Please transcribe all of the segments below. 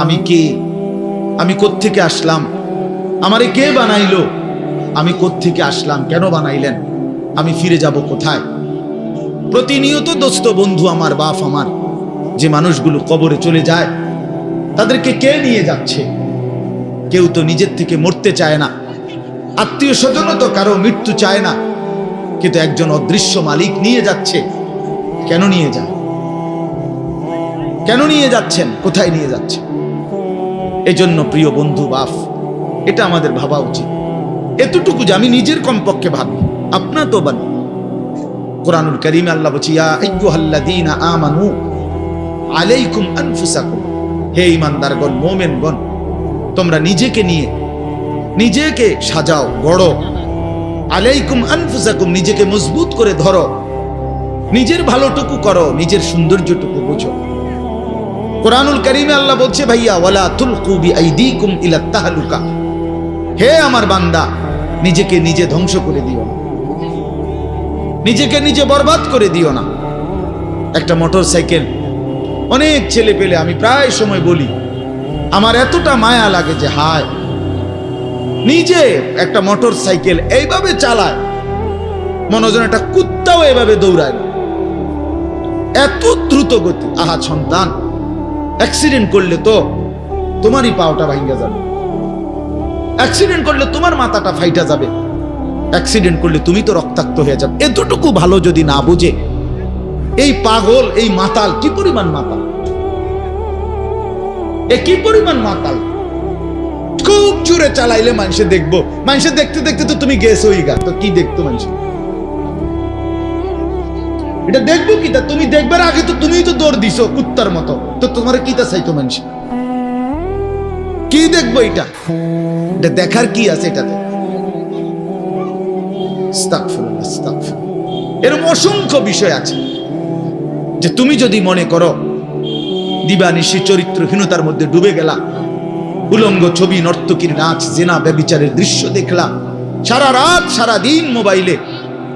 আমি কে, আমি কোত্থেকে আসলাম, আমারে কে বানাইলো, আমি কোত্থেকে আসলাম, কেন বানাইলেন, আমি ফিরে যাব কোথায়। প্রতিনিয়ত দোস্ত বন্ধু আমার, বাপ আমার, যে মানুষগুলো কবরে চলে যায় তাদেরকে কে নিয়ে যাচ্ছে? কেউ তো নিজের থেকে মরতে চায় না, আত্মীয় স্বজনও তো কারো মৃত্যু চায় না, কিন্তু একজন অদৃশ্য মালিক নিয়ে যাচ্ছে। কেন নিয়ে যায়? কেন নিয়ে যাচ্ছেন? কোথায় নিয়ে যাচ্ছেন? এজন্য প্রিয় বন্ধু বাপ, এটা আমাদের ভাবা উচিত। এতটুকু যে আমি নিজের কমপক্ষে ভাবি, আপনার তো বানি। কোরআনুল কারীমে আল্লাহ বলছে, ইয়া আইয়ুহাল্লাযীনা আমানু আলাইকুম আনফুসাকুম, হে ঈমানদারগণ, মুমিনগণ, তোমরা নিজেকে নিয়ে নিজেকে সাজাও, গড়ো। আলাইকুম আনফুসাকুম, নিজেকে মজবুত করে ধরো, নিজের ভালোটুকু করো, নিজের সৌন্দর্যটুকু বুঝো। কোরআনুল কারীমে আল্লাহ বলছে, ভাইয়া ওয়ালা তুলকু বিআইদিকুম ইলা তাহলুকা, হে আমার বান্দা, নিজেকে নিজে ধ্বংস করে দিও না, নিজেকে নিজে বরবাদ করে দিও না। একটা মোটর সাইকেল, অনেক ছেলে পেলে, আমি প্রায় সময় বলি, আমার এতটা মায়া লাগে যে হায়, নিজে একটা মোটর সাইকেল এইভাবে চালায়, মনে হয় একটা কুত্তাও এভাবে দৌড়ায় না, এত দ্রুত গতি। আহা সন্তান, অ্যাক্সিডেন্ট করলে তো তোমারই পাওটা ভাঙ্গা যাবে, অ্যাক্সিডেন্ট করলে তোমার মাথাটা ফাইটা যাবে, অ্যাক্সিডেন্ট করলে তুমি তো রক্তাক্ত হয়ে যাবে। এতটুকু ভালো যদি না বুঝে এই পাগল, এই মাতাল, কি পরিমাণ মাতাল, এ কি পরিমাণ মাতাল। খুব জোরে চালাইলে মানুষে দেখবো, মানুষে দেখতে দেখতে তো তুমি গেছো গা, তো কি দেখতো মানুষ? এটা দেখবো কি? তা তুমি দেখবার আগে তো তুমি তো দৌড় দিছো কুত্তার মতো, তো তোমার কি তা চাইতো মানুষ? কি দেখবো এটা? এটা দেখার কি আছে এটাতে? আস্তাগফিরুল্লাহ, আস্তাগফিরুল্লাহ। এরকম অসংখ্য বিষয় আছে যে তুমি যদি মনে করো দিবানিশি চরিত্রহীনতার মধ্যে ডুবে গেলা, উলঙ্গ ছবি, নর্তকীর নাচ, জেনা, ব্যভিচারের দৃশ্য দেখলা, সারা রাত সারা দিন মোবাইলে,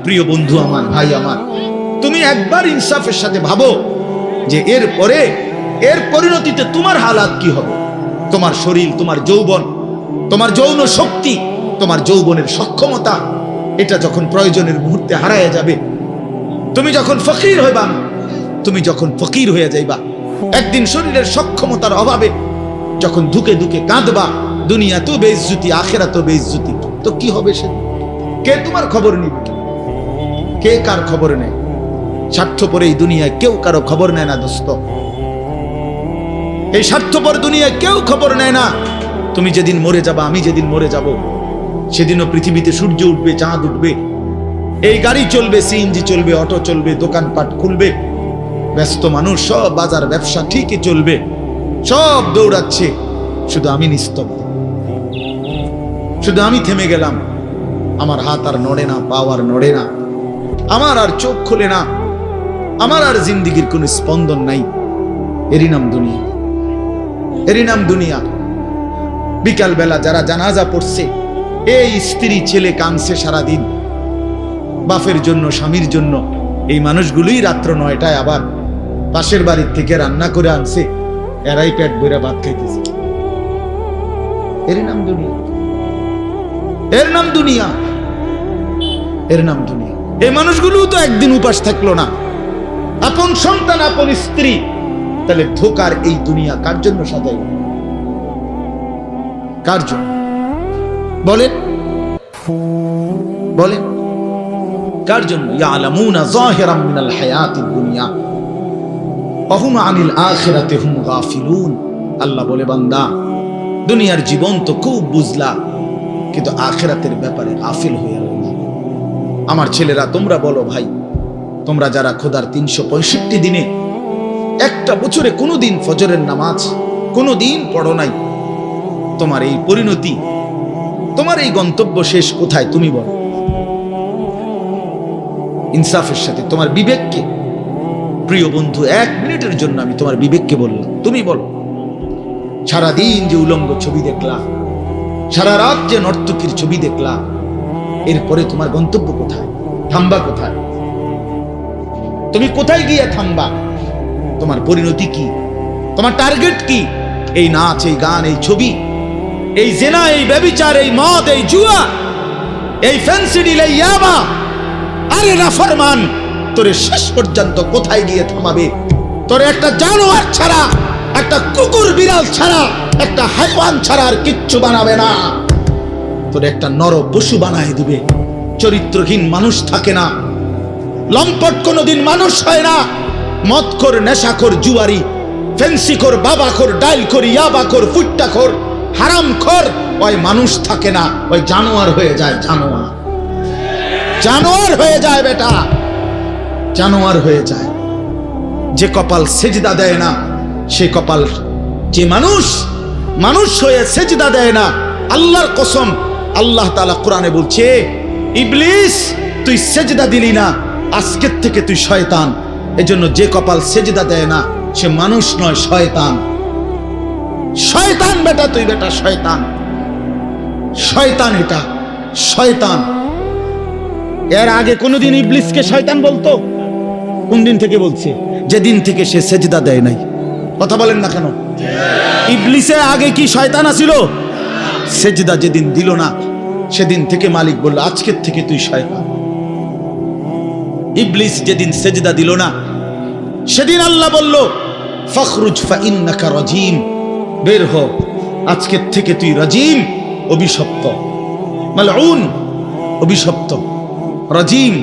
প্রিয় বন্ধু আমার, ভাই আমার, তুমি একবার ইনসাফের সাথে ভাবো যে এরপরে এর পরিণতিতে তোমার হালাত কি হবে। তোমার শরীর, তোমার যৌবন, তোমার যৌন শক্তি, তোমার যৌবনের সক্ষমতা, এটা যখন প্রয়োজনের মুহূর্তে হারায় যাবে, তুমি যখন ফকির হইবা, তুমি যখন ফকির হয়ে যাইবা, একদিন শরীরের সক্ষমতার অভাবে যখন ধুকে ধুকে কাঁদবা, দুনিয়া তো বেইজ্জতি, আখিরাত তো বেইজ্জতি, তো কি হবে সে? কে তোমার খবর নিবে? কে কার খবর নেয়? স্বার্থপর এই দুনিয়ায় কেউ কারো খবর নেয় না দোস্ত। এই স্বার্থপর দুনিয়ায় কেউ খবর নেয় না। তুমি যেদিন মরে যাবা, আমি যেদিন মরে যাব, সেদিনও পৃথিবীতে সূর্য উঠবে, চাঁদ উঠবে, এই গাড়ি চলবে, সিএনজি চলবে, অটো চলবে, দোকানপাট খুলবে, ব্যস্ত মানুষ সব বাজার ব্যবসা ঠিকই চলবে, সব দৌড়াচ্ছে, শুধু আমি নিস্তব্ধ, শুধু আমি থেমে গেলাম। আমার হাত আর নড়ে না, পা আর নড়ে না, আমার আর চোখ খোলে না, আমার আর জিন্দিগির কোনো স্পন্দন নাই। এরই নাম দুনিয়া, এরই নাম দুনিয়া। বিকাল বেলা যারা জানাজা পড়ছে, এই স্ত্রী ছেলে কাঁদছে সারাদিন বাপের জন্য, স্বামীর জন্য, এই মানুষগুলোই রাত্র 9টায় আবার পাশের বাড়ির থেকে রান্না করে আনছে, এরাই পেট ভরে ভাত খাইতেছে। এর নাম দুনিয়া, এর নাম দুনিয়া, এর নাম দুনিয়া। এই মানুষগুলো তো একদিন উপাস থাকলো না, আপন সন্তান, আপন স্ত্রী, তাহলে ধোকার এই দুনিয়া কার জন্য সাজাই? কার জন্য বলেন? বলেন কার জন্য? ইয়ালামুনা যাহিরাম মিনাল হায়াতিদ দুনিয়া ওয়া হুম আনিল আখিরাতি হুম গাফিলুন। আল্লাহ বলে, বান্দা, দুনিয়ার জীবন তো খুব বুঝলা, কিন্তু আখিরাতের ব্যাপারে গাফিল হয়ে রইলা। আমার ছেলেরা, তোমরা বলো ভাই, তোমরা যারা খোদার 365 দিনে একটা বছরে কোনোদিন ফজরের নামাজ কোনোদিন পড়ো নাই, তোমার এই পরিণতি, তোমার এই গন্তব্য শেষ কোথায় তুমি বলো? ইনসাফের সাথে তোমার বিবেককে, প্রিয় বন্ধু, 1 মিনিটের জন্য আমি তোমার বিবেককে বললাম, তুমি বলো, সারাদিন যে উলঙ্গ ছবি দেখলা, সারা রাত যে নর্তকীর ছবি দেখলা, এরপরে তোমার গন্তব্য কোথায়? থামবা কোথায়? তুমি কোথায় গিয়ে থামবা? তোমার পরিণতি কি? তোমার টার্গেট কি? এই নাচ, এই গান, এই ছবি, এই জেনা, এই ব্যভিচার, এই মদ, এই জুয়া, এই ফেন্সিডিল, এই ইয়াবা। আরে নাফরমান, তোরে শেষ পর্যন্ত কোথায় গিয়ে থামাবে? তোরে একটা জানোয়ার ছাড়া, একটা কুকুর বিড়াল ছাড়া, একটা হাইওয়ান ছাড়া আর কিচ্ছু বানাবে না। তোরে একটা নর পশু বানায় দিবে। চরিত্রহীন মানুষ থাকে না, লম্পট কোনোদিন মানুষ হয় না। মদখোর, নেশাখোর, জুয়ারি, ফেন্সিখোর, বাবাখোর, ডাইলখোর, ইয়াবাখোর, ফুট্টাখোর, হারামখোর, ওই মানুষ থাকে না, ওই জানোয়ার হয়ে যায়। জানোয়ার, জানোয়ার হয়ে যায় বেটা, জানোয়ার হয়ে যায়। যে কপাল সেজদা দেয় না, সে কপাল, যে মানুষ মানুষ হয়ে সেজদা দেয় না, আল্লাহর কসম, আল্লাহ তাআলা কোরআনে বলছে, ইবলিস তুই সেজদা দিলি না, আজকের থেকে তুই শয়তান। এজন্য যে কপাল সেজদা দেয় না, সে মানুষ নয়, শয়তান। শয়তান বেটা, তুই বেটা শয়তান, শয়তান, এটা শয়তান। এর আগে কোনোদিন ইবলিসকে শয়তান বলতো? কোন দিন থেকে বলছে? যেদিন থেকে সে সেজদা দেয় নাই। কথা বলেন না কেন? ইবলিসের আগে কি শয়তান আছিল? সেজদা যেদিন দিল না, সেদিন থেকে মালিক বলল, আজকের থেকে তুই শয়তান। ইবলিস যেদিন সেজদা দিল না, সেদিন আল্লাহ বলল, ফখরুজ ফাইন্নাকা রাজিম, বের হ, আজকের থেকে তুই রাজিম, অভিশপ্ত, মালউন, অভিশপ্ত, রাজিম।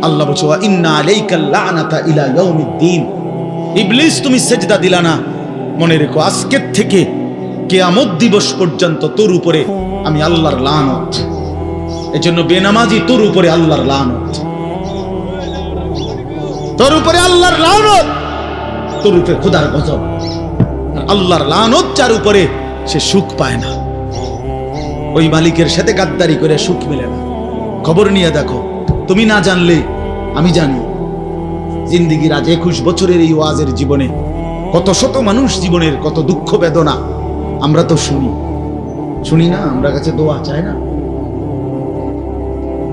আল্লাহ বলছে, ওয়া ইন্না আলাইকাল লানাতা ইলা ইয়াউমিদ্দিন। ইবলিস তুমি সেজদা দিলা না, মনে রেখো আজকের থেকে কিয়ামত দিবস পর্যন্ত তোর উপরে আমি আল্লাহর লানত। এজন্য বেনামাজি তোর উপরে আল্লাহর লানত, তোর উপরে আল্লাহর লানত, তোর উপরে খোদার গজব। আল্লাহর লানত যার উপরে, সে সুখ পায় না। ওই মালিকের সাথে গাদ্দারি করে সুখ মেলে না। খবর নিয়ে দেখো, তুমি না জানলে আমি জানি। জিন্দিগির আজ 21 বছরের এই ওয়াজের জীবনে কত শত মানুষ জীবনের কত দুঃখ বেদনা আমরা তো শুনি না? আমরা কাছে দোয়া চায় না?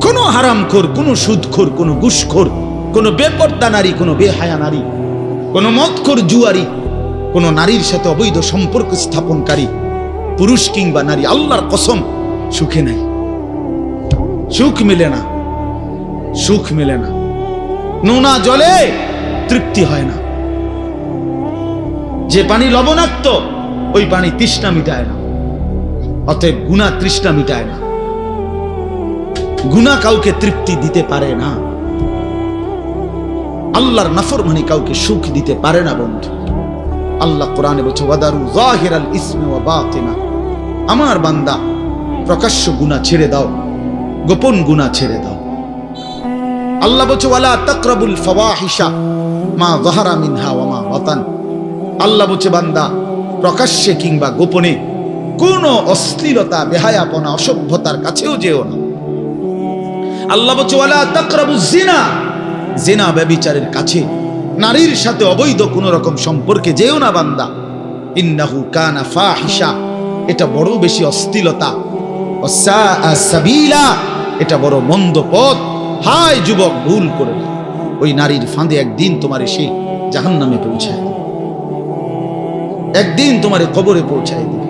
কোনো হারামখোর, কোনো সুদখোর, কোনো ঘুষখোর, কোনো বেপর্দা নারী, কোনো বেহায়া নারী, কোনো মদখোর জুয়ারি, কোনো নারীর সাথে অবৈধ সম্পর্ক স্থাপনকারী পুরুষ কিংবা নারী, আল্লাহর কসম সুখে নাই, সুখ মেলে না, সুখ মেলে না। নোনা জলে তৃপ্তি হয় না। যে পানি লবণাক্ত, ওই পানি তৃষ্ণা মিটায় না। অতএব গুনাহ তৃষ্ণা মিটায় না। গুনাহ কাউকে তৃপ্তি দিতে পারে না। আল্লাহর নাফরমানি কাউকে সুখ দিতে পারে না বন্ধু। আল্লাহ কোরআনে বলছে, ওয়াদারু যাহিরাল ইসমি ওয়া বাতিনা। আমার বান্দা, প্রকাশ্য গুনাহ ছেড়ে দাও, গোপন গুনাহ ছেড়ে দাও। আল্লাহ বলছে, ওয়ালা তাকরাবুল ফাওয়াহিশা মা যাহারা মিনহা ওয়া মা বাতান। আল্লাহ বলছে, বান্দা প্রকাশ্যে কিংবা গোপনে কোনো অশ্লীলতা, বেহায়াপনা, অসভ্যতার কাছেও যেও না। আল্লাহ বলছে, ওয়ালা তাকরাবুজ জিনা। জিনা, ব্যভিচারের কাছে, নারীর সাথে অবৈধ কোন রকম সম্পর্কে যেও না বান্দা। ইন্নাহু কানা ফাহিশা, এটা বড় বেশি অশ্লীলতা। ওয়াসাআ সাবিলা, এটা বড় মন্দ পথ। হায় যুবক, ভুল করে না। ওই নারীর ফাঁদে একদিন তোমার এসে জাহান্নামে পৌঁছায় দিবে, একদিন তোমার কবরে পৌঁছায় দিবে।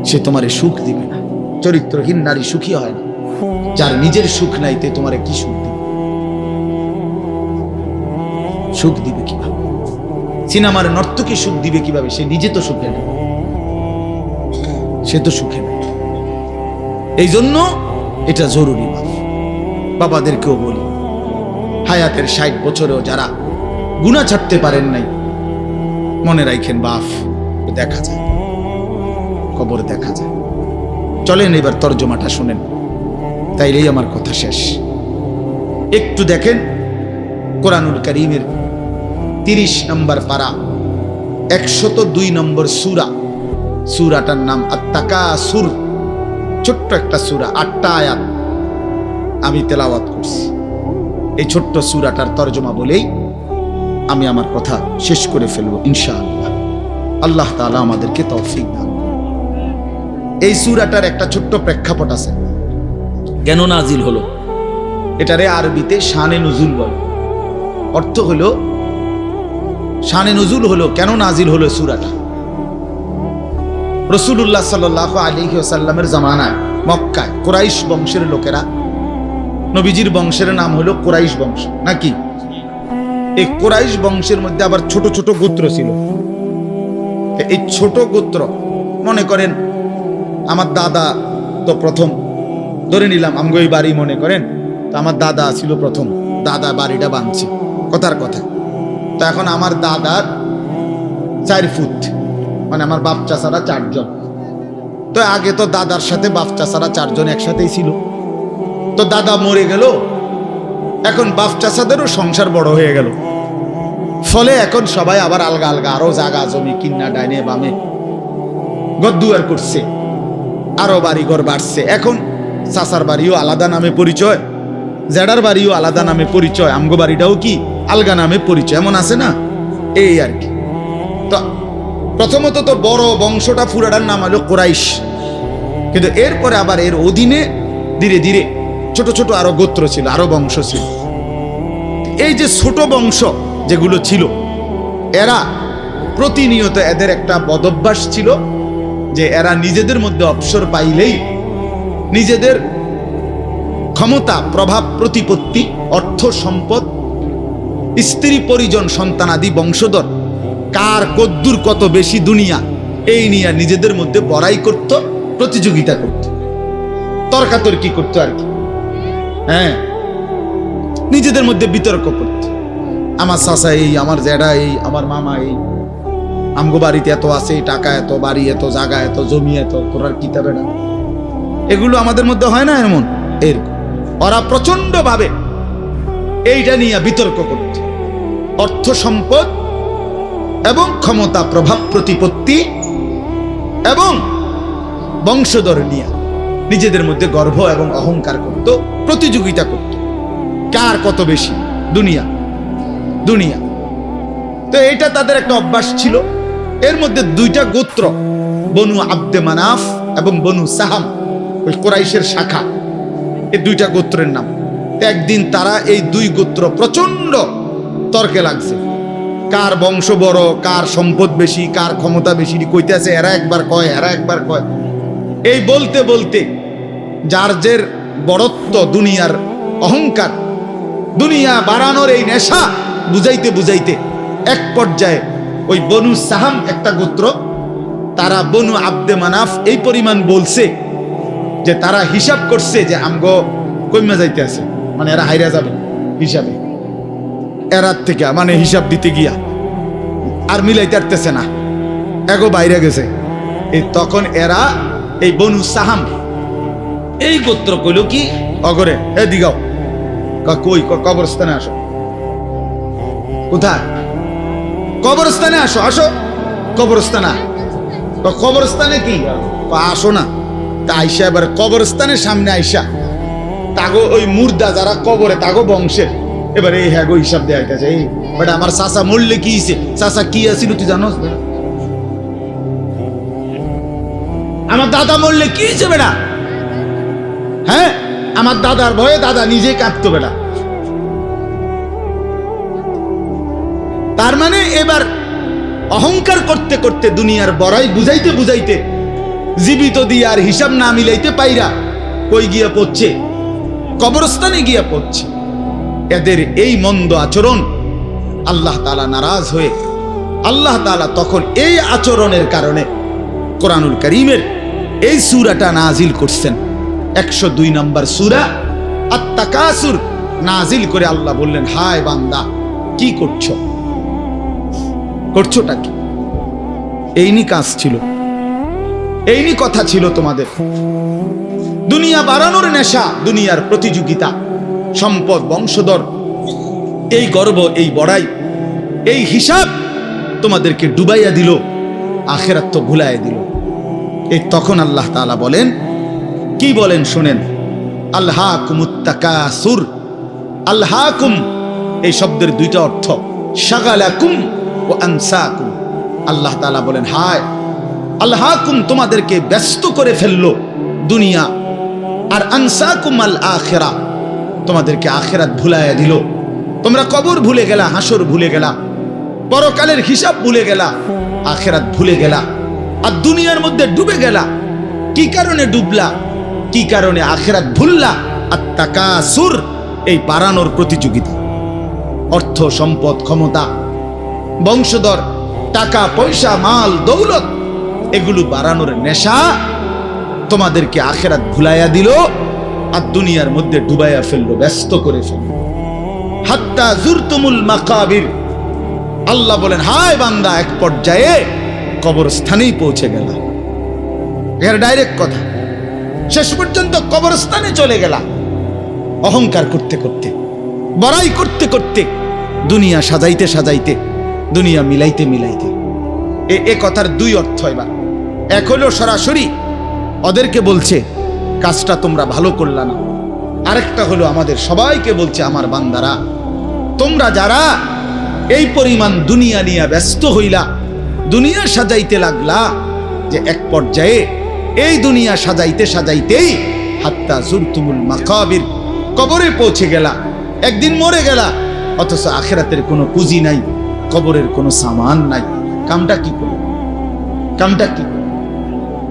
সে তোমার সুখ দিবে না। চরিত্রহীন নারী সুখী হয় না। যার নিজের সুখ নাই, তে তোমার কি সুখ দিবে? সুখ দিবে কিভাবে? সিনেমার নর্তকী সুখ দিবে কিভাবে? সে নিজে তো সুখে নেই, সে তো সুখে নেই। এই জন্য এটা জরুরি। বাবাদেরকেও বলি, হায়াতের 60 বছরেও যারা গুনাহ ছাড়তে পারেন নাই, মনে রাখেন বাপ, দেখা যায়, কবর দেখা যায়। চলেন এবার তর্জমাটা শুনেন, তাইলেই আমার কথা শেষ। একটু দেখেন কোরআনুল কারীমের 30 নম্বর পারা, 102 নম্বর সূরা। সূরাটার নাম আত-তাকাসুর। ছোট্ট একটা সূরা, 8টা আয়াত আমি তেলাওয়াত করছি। এই ছোট্ট সূরাটার তর্জমা বলেই আমি আমার কথা শেষ করে ফেলবো ইনশাআল্লাহ। আল্লাহ তাআলা আমাদেরকে তৌফিক দান করুন। এই সূরাটার একটা ছোট্ট প্রেক্ষাপট আছে, কেন নাজিল হলো। এটারে আরবিতে শানে নুজুল বলে। অর্থ হলো শানে নুজুল হলো, কেন নাজিল হলো সূরাটা। রাসূলুল্লাহ সাল্লাল্লাহু আলাইহি ওয়াসাল্লামের জামানায় মক্কায় কুরাইশ বংশের লোকেরা, নবীজির বংশের নাম হলো কুরাইশ বংশ নাকি? এই কুরাইশ বংশের মধ্যে আবার ছোট ছোট গোত্র ছিল। এই ছোট গোত্র, মনে করেন আমার দাদা তো প্রথম, ধরে নিলাম আমগো এই বাড়ি মনে করেন, তো আমার দাদা ছিল প্রথম, দাদা বাড়িটা বানছে কথার কথা। তো এখন আমার দাদার 4 ফুট, মানে আমার বাপ চাচারা 4 জন। তো আগে তো দাদার সাথে বাপ চাচারা 4 জন একসাথেই ছিল। তো দাদা মরে গেল, এখন বাপ চাচাদেরও সংসার বড় হয়ে গেল, ফলে এখন সবাই আবার আলগা আলগা আরো জায়গা জমি কিন্না ডাইনে বামে গদ্দুয়ার করছে, আরো বাড়িঘর বাড়ছে। এখন চাচার বাড়িও আলাদা নামে পরিচয়, জেডার বাড়িও আলাদা নামে পরিচয়, আমগো বাড়িটাও কি আলগা নামে পরিচয়, এমন আছে না? এই আর কি। তো প্রথমত তো বড় বংশটা পুরাটার নাম হলো কুরাইশ, কিন্তু এরপরে আবার এর অধীনে ধীরে ধীরে ছোট ছোট আরো গোত্র ছিল, আরো বংশ ছিল। এই যে ছোট বংশ যেগুলো ছিল, এরা প্রতিনিয়ত এদের একটা বদভ্যাস ছিল যে এরা নিজেদের মধ্যে অবসর পাইলেই নিজেদের ক্ষমতা, প্রভাব, প্রতিপত্তি, অর্থ সম্পদ, স্ত্রী পরিজন, সন্তানাদি, বংশধর, কার কদ্দুর কত বেশি দুনিয়া, এই নিয়ে নিজেদের মধ্যে বড়াই করত, প্রতিযোগিতা করত, তর্কাতর্কি করত আর কি। হ্যাঁ, নিজেদের মধ্যে বিতর্ক করত। আমার চাচা এই, আমার জেডা এই, আমার মামা এই, আমগো বাড়িতে এত আছে, টাকা এত, বাড়ি এত, জায়গা এত, জমি এত, তোরার কিতাবে না, এগুলো আমাদের মধ্যে হয় না এমন? এরকম ওরা প্রচন্ড ভাবে এইটা নিয়ে বিতর্ক করত। অর্থ সম্পদ এবং ক্ষমতা, প্রভাব, প্রতিপত্তি এবং বংশধর নিয়ে নিজেদের মধ্যে গর্ব এবং অহংকার করত, প্রতিযোগিতা করত, কার কত বেশি দুনিয়া দুনিয়া। তো এটা তাদের একটা অভ্যাস ছিল। এর মধ্যে 2টা গোত্র, বনু আব্দে মানাফ এবং বনু সাহাম, ওই কুরাইশের শাখা, এই 2টা গোত্রের নাম। একদিন তারা এই 2 গোত্র প্রচন্ড তর্কে লাগছে, কার বংশ বড়, কার সম্পদ বেশি, কার ক্ষমতা বেশি, কইতেছে। এরা একবার কয়, এরা একবার কয়। এই বলতে বলতে যার জের বড়ত্ব, দুনিয়ার অহংকার, দুনিয়া বাড়ানোর এই নেশা বুঝাইতে বুঝাইতে এক পর্যায়ে ওই বনু সাহাম একটা গোত্র, তারা বনু আব্দে মানাফ এই পরিমাণ বলছে যে তারা হিসাব করছে যে আমগো কইমা যাইতে আছে, মানে এরা হাইরা যাবে হিসাবে, এরার থেকে মানে হিসাব দিতে গিয়া আর মিলাইতে পারতেছে না, এগো বাইরে গেছে। এই তখন এরা এই বনু সাহাম এই গোত্র কইল কি, অগরে এ দিগাও, কই কবরস্থানে আসো। কোথায়? কবরস্থানে আসো, আসো কবরস্থানে। কবরস্থানে কি আসো না? তা আইসা এবার কবরস্থানের সামনে আইসা তাগো ওই মুর্দা যারা কবরে তাগো বংশের এবার এই হ্যাগো হিসাব দেয়া গেছে। এই বেটা আমার চাচা মরলে কি হইছে, চাচা কি আছিল তুই জানোস? আমার দাদা মরলে কি হয়েছে বেটা? হ্যাঁ, আমার দাদার ভয়ে দাদা নিজে কাঁদতো বেটা। তার মানে এবার অহংকার করতে করতে, দুনিয়ার বড়াই বুঝাইতে বুঝাইতে, জীবিত দিয়ে আর হিসাব না মিলাইতে পাইরা কই গিয়া পড়ছে? কবরস্থানে গিয়া পড়ছে। এদের এই মন্দ আচরণ আল্লাহ তাআলা নারাজ হয়ে আল্লাহ তাআলা তখন এই আচরণের কারণে কোরআনুল কারীমের এই সূরাটা নাজিল করছেন। 102 নম্বর সূরা আত-তাকাসুর নাজিল করে আল্লাহ বললেন, হায় বান্দা কি করছো, করছোটা কি? এইনি কাজ ছিল, এইনি কথা ছিল তোমাদের। দুনিয়া বাড়ানোর নেশা, দুনিয়ার প্রতিযোগিতা, সম্পদ, বংশধর, এই গর্ব, এই বড়াই, এই হিসাব তোমাদেরকে ডুবাইয়া দিল, আখিরাত তো ভুলাইয়া দিল। এই তখন আল্লাহ তাআলা বলেন, কি বলেন শুনেন, আলহাকুমুত তাকাসুর। আলহাকুম এই শব্দের 2টা অর্থ, শাগালাকুম ও আনসাকুম। আল্লাহ তাআলা বলেন, হায় আলহাকুম তোমাদেরকে ব্যস্ত করে ফেললো দুনিয়া, আর আনসাকুম আল আখিরা তোমাদেরকে আখিরাত ভুলাইয়া দিল। তোমরা কবর ভুলে গেলা, হাসর ভুলে গেলা, পরকালের হিসাব ভুলে গেলা, আখিরাত ভুলে গেলা। আর দুনিয়ার মধ্যে ডুবে গেলা। কি কারণে ডুবলা? কি কারণে আখিরাত ভুললা? আত-তাকাসুর, এই বাড়ানোর প্রতিযোগিতা। অর্থ সম্পদ, ক্ষমতা, বংশধর, টাকা পয়সা, মাল দৌলত, এগুলো বাড়ানোর নেশা তোমাদেরকে আখিরাত ভুলাইয়া দিল আর দুনিয়ার মধ্যে ডুবাইয়া ফেললো, ব্যস্ত করে ফেললো। হাত্তা জুরতুমুল মাকাবির, আল্লাহ বলেন হায় বান্দা, এক পর্যায়ে কবরস্থানেই পৌঁছে গেল। এর ডাইরেক্ট কথা, শেষ পর্যন্ত কবরস্থানে চলে গেলা। অহংকার করতে করতে, বড়াই করতে করতে, দুনিয়া সাজাইতে সাজাইতে, দুনিয়া মিলাইতে মিলাইতে। এ কথার দুই অর্থ। এবার এক হলো সরাসরি ওদেরকে বলছে কাজটা তোমরা ভালো করলা না, আরেকটা হলো আমাদের সবাইকে বলছে আমার বান্দারা, তোমরা যারা এই পরিমাণ দুনিয়া নিয়ে ব্যস্ত হইলা, দুনিয়া সাজাইতে লাগলা, যে এক পর্যায়ে এই দুনিয়া সাজাইতে সাজাইতেই হাত্তা জুরতুমুল মাকাবির, কবরে পৌঁছে গেলা, একদিন মরে গেলা, অথচ আখিরাতের কোনো পুঁজি নাই, কবরের কোনো সামান নাই। কামটা কি করল? কামটা কি করল?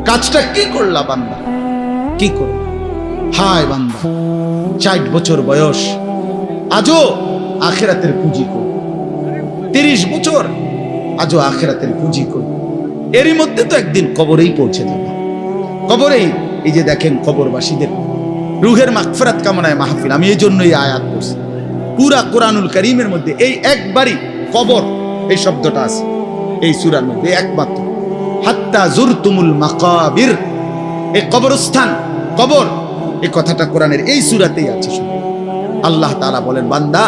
কাজটা কি করলা বান্দা? কি করল? হায় বান্দা, 60 বছর বয়স, আজও আখিরাতের পুঁজি কই? 30 বছর, আজও আখিরাতের পুঁজি কই? এরই মধ্যে তো একদিন কবরেই পৌঁছে যাবে। কবরেই, এই যে দেখেন কবরবাসীদের রুহের মাগফিরাত কামনায় মাহফিল, আমি এই জন্যই আয়াত করছি। পুরা কোরআনুল কারীমের মধ্যে এই একবারই কবর এই শব্দটা আছে এই সূরার মধ্যে একমাত্র। হাত্তা জুরতুমুল মাকাবির, এই কবরস্থান, কবর, এই কথাটা কোরআনের এই সূরাতেই আছে। আল্লাহ তাআলা বলেন বান্দা,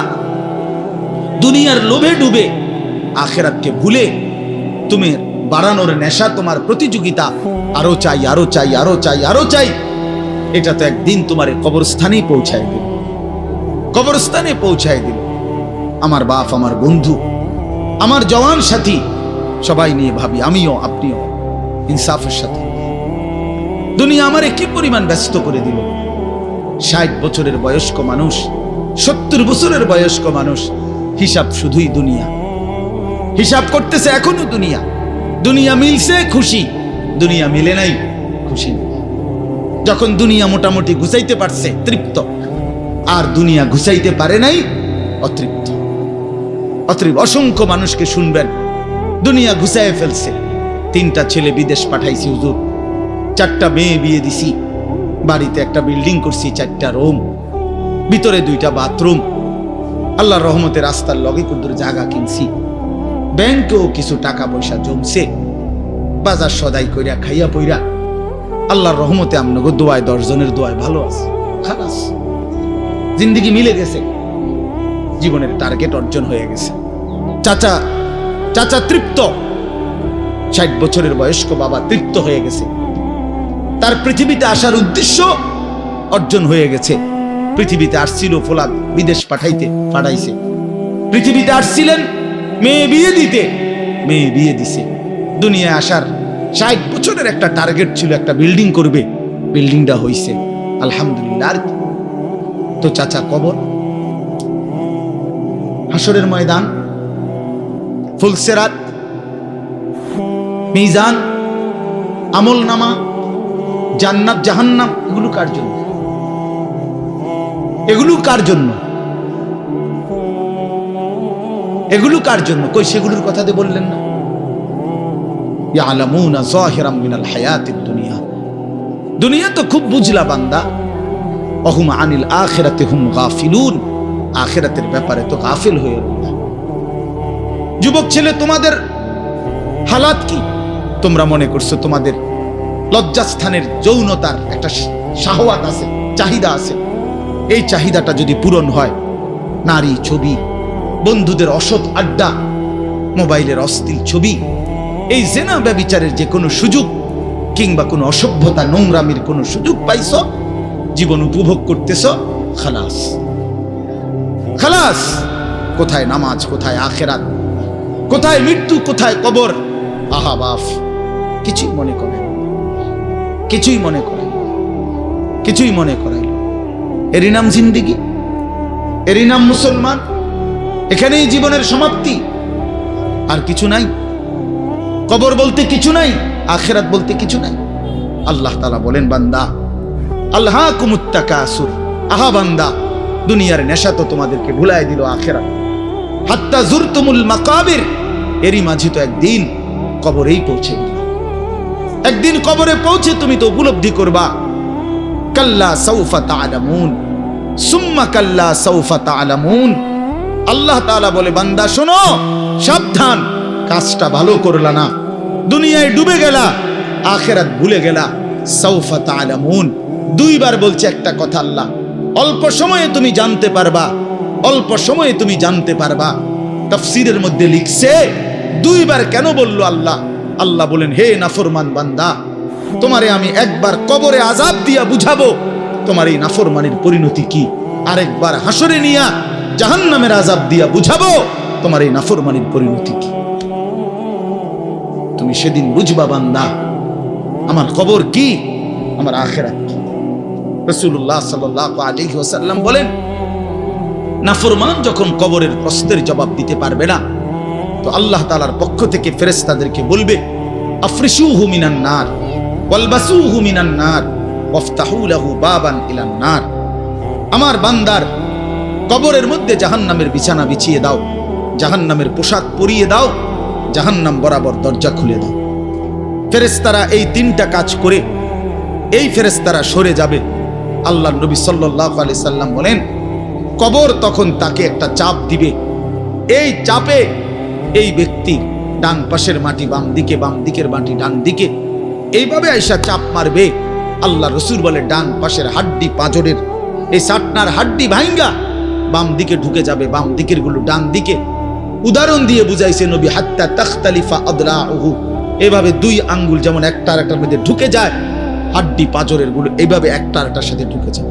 দুনিয়ার লোভে ডুবে আখিরাতকে ভুলে তুমি বাড়ানোর নেশা, তোমার প্রতিযোগিতা, আরো চাই আরো চাই আরো চাই আরো চাই, এটা তো একদিন তোমার কবরস্থানেই পৌঁছায় দিল। কবরস্থানে পৌঁছায় দিল। আমার বাপ, আমার বন্ধু, আমার জওয়ান সাথী, সবাই নিয়ে ভাবি, আমিও আপনিও ইনসাফের সাথে। দুনিয়া আমারে কি পরিমাণ ব্যস্ত করে দিল। 60 বছরের বয়স্ক মানুষ, 70 বছরের বয়স্ক মানুষ, হিসাব শুধুই দুনিয়া। হিসাব করতেছে এখনো দুনিয়া। দুনিয়া মিলছে খুশি, দুনিয়া মিলে নাই খুশি। যখন দুনিয়া মোটামুটি ঘুষাইতে পারছে তৃপ্ত, আর দুনিয়া ঘুষাইতে পারে নাই অতৃপ্ত। অতৃপ্ত অসংখ্য মানুষকে শুনবেন দুনিয়া ঘুষাইয়ে ফেলছে। 3টা ছেলে বিদেশ পাঠাইছি হুজুর, 4টা মেয়ে বিয়ে দিছি, বাড়িতে একটা বিল্ডিং করছি, 4টা রুম, ভিতরে 2টা বাথরুম, আল্লাহর রহমতে রাস্তার লগে কুদ্দুর জায়গা কিনছি, ব্যাংকেও কিছু টাকা পয়সা জমছে, বাজার সদাই কইরা খাইয়া পইরা আল্লাহর রহমতে আমনগো দোয়ায় 10 জনের দোয়ায় ভালো আছে। খালাস, জিন্দেগি মিলে গেছে, জীবনের টার্গেট অর্জন হয়ে গেছে। চাচা চাচা তৃপ্ত, 60 বছরের বয়স্ক বাবা তৃপ্ত হয়ে গেছে। তার পৃথিবীতে আসার উদ্দেশ্য অর্জন হয়ে গেছে। পৃথিবীতে আসছিল ফোলাদ বিদেশ পাঠাইছে। পৃথিবীতে আসছিলেন মেয়ে বিয়ে দিতে, মেয়ে বিয়ে দিছে। দুনিয়ায় আসার 60 বছরের একটা টার্গেট ছিল, একটা বিল্ডিং করবে, বিল্ডিংটা হইছে আলহামদুলিল্লাহ। আর তো চাচা কবর, হাসরের ময়দান, ফুলসেরাত, মিজান, আমল নামা, জান্নাত জাহান্নাম, এগুলো কার জন্য? এগুলো কার জন্য? এগুলো কার জন্য? কই সেগুলোর কথা দিয়ে বললেন না? ইয়ালামুনা যাহিরাম মিনাল হায়াতিদ দুনিয়া। দুনিয়া তো খুব বুঝলা বান্দা, ওহুম আনিল আখিরাতি হুম গাফিলুন, আখিরাতের ব্যাপারে তো গাফিল হয়ে রইল। যুবক ছেলে, তোমাদের হালাত কি? তোমরা মনে করছো তোমাদের লজ্জাস্থানের যৌনতার একটা শাহওয়াত আছে, চাহিদা আছে। এই চাহিদাটা যদি পূরণ হয়, নারী, ছবি, বন্ধুদের অসৎ আড্ডা, মোবাইলের অশ্লীল ছবি, এই জেনা ব্যভিচারের যে কোনো সুযোগ কিংবা কোনো অসভ্যতা নোংরামির কোনো সুযোগ পাইছ, জীবন উপভোগ করতেছ, খালাস খালাস। কোথায় নামাজ, কোথায় আখেরাত, কোথায় মৃত্যু, কোথায় কবর? আহা বাফ, কিছুই মনে করে, কিছুই মনে করে, কিছুই মনে করাইল। এরই নাম জিন্দিগি, এরই নাম মুসলমান। এখানেই জীবনের সমাপ্তি, আর কিছু নাই। কবর বলতে কিছু নাই, আখিরাত বলতে কিছু নাই। আল্লাহ তাআলা বলেন, বান্দা আল্লাহকুমুত তাকাসুর, আহা বান্দা দুনিয়ার নেশা তো তোমাদেরকে ভুলায় দিল আখিরাত। হাত্তা জুরতুমুল মাকাবির, এরই মাঝে তো একদিন কবরেই পৌঁছে গেল। একদিন কবরে পৌঁছে তুমি তো উপলব্ধি করবা, কাল্লা সাউফা তা'লামুন সুম্মা কাল্লা সাউফা তা'লামুন। আল্লাহ তাআলা বলে, বান্দা শোনো, সাবধান, কাজটা ভালো করলা না, দুনিয়ায় ডুবে গেলা, আখিরাত ভুলে গেলা। সাউফা তা'লামুন, দুইবার বলছে একটা কথা আল্লাহ। অল্প সময়ে তুমি জানতে পারবা, অল্প সময়ে তুমি জানতে পারবা। তাফসীরের মধ্যে লিখছে দুইবার কেন বললো আল্লাহ? আল্লাহ বলেন, হে নাফরমান বান্দা, তোমারে আমি একবার কবরে আযাব দিয়া বুঝাবো তোমার এই নাফরমানির পরিণতি কি, আরেকবার হাসরে নিয়া জাহান্নামের আযাব দিয়া বুঝাবো তোমার এই নাফরমানির পরিণতি কি। তুমি সেদিন বুঝবা বান্দা, আমার কবর কি, আমার আখিরাত কি। রাসূলুল্লাহ সাল্লাল্লাহু আলাইহি ওয়াসাল্লাম বলেন, নাফরমান যখন কবরের প্রশ্নের জবাব দিতে পারবে না, তো আল্লাহ তাআলার পক্ষ থেকে ফেরেশতাদেরকে বলবে, আফরিশুহু মিনান নার ওয়ালবাসুহু মিনান নার ওয়াফতাহু লাহু বাবান ইলান নার। আমার বান্দার কবরের মধ্যে জাহান্নামের বিছানা বিছিয়ে দাও, জাহান্নামের পোশাক পরিয়ে দাও, জাহান্নাম বরাবর দরজা খুলে দাও। ফেরেশতারা এই তিনটা কাজ করে এই ফেরেশতারা সরে যাবে। আল্লাহর নবী সাল্লাল্লাহু আলাইহি সাল্লাম বলেন, কবর তখন তাকে একটা চাপ দিবে, এই চাপে এই ব্যক্তি ডান পাশের মাটি বাম দিকে, বাম দিকের মাটি ডান দিকে, এইভাবে আইসা চাপ মারবে। আল্লাহ রাসূল বলে, ডান পাশের হাড্ডি পাঁজরের এই সাটনার হাড্ডি ভাঙ্গা বাম দিকে ঢুকে যাবে, বাম দিকের গুলো ডান দিকে। উদাহরণ দিয়ে বুঝাইছে নবী, হাত্তা তাখতালিফা আদরাউহু, এভাবে দুই আঙ্গুল যেমন একটা আরেকটার মধ্যে ঢুকে যায়, হাড্ডি পাঁজরের গুলো এইভাবে একটা আরেকটার সাথে ঢুকে যায়।